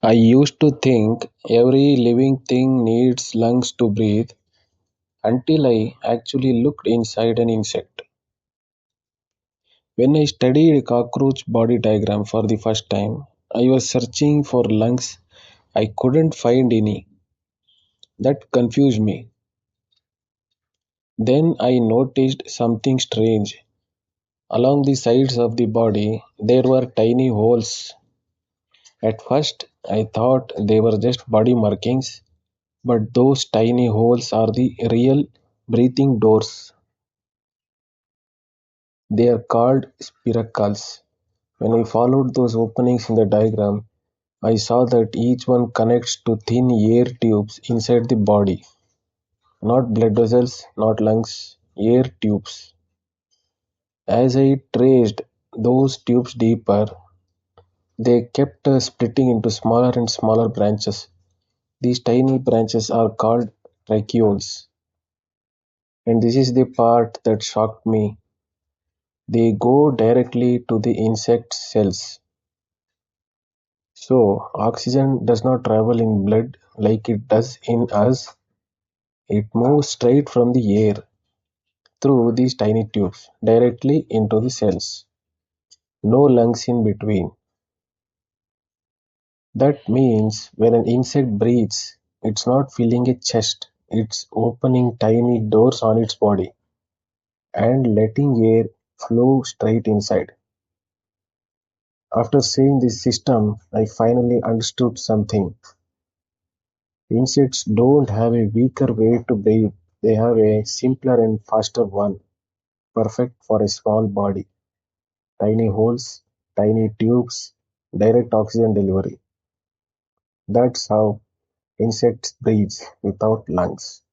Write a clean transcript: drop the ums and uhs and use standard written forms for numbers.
I used to think every living thing needs lungs to breathe until I actually looked inside an insect. When I studied cockroach body diagram for the first time, I was searching for lungs. I couldn't find any. That confused me. Then I noticed something strange. Along the sides of the body, there were tiny holes. At first, I thought they were just body markings, but those tiny holes are the real breathing doors. They are called spiracles. When I followed those openings in the diagram, I saw that each one connects to thin air tubes inside the body. Not blood vessels, not lungs, air tubes. As I traced those tubes deeper, they kept splitting into smaller and smaller branches. These tiny branches are called tracheoles. And this is the part that shocked me. They go directly to the insect cells. So, oxygen does not travel in blood like it does in us. It moves straight from the air through these tiny tubes directly into the cells. No lungs in between. That means when an insect breathes, it's not filling a chest, it's opening tiny doors on its body and letting air flow straight inside. After seeing this system, I finally understood something. Insects don't have a weaker way to breathe, they have a simpler and faster one, perfect for a small body. Tiny holes, tiny tubes, direct oxygen delivery. That's how insects breathe without lungs.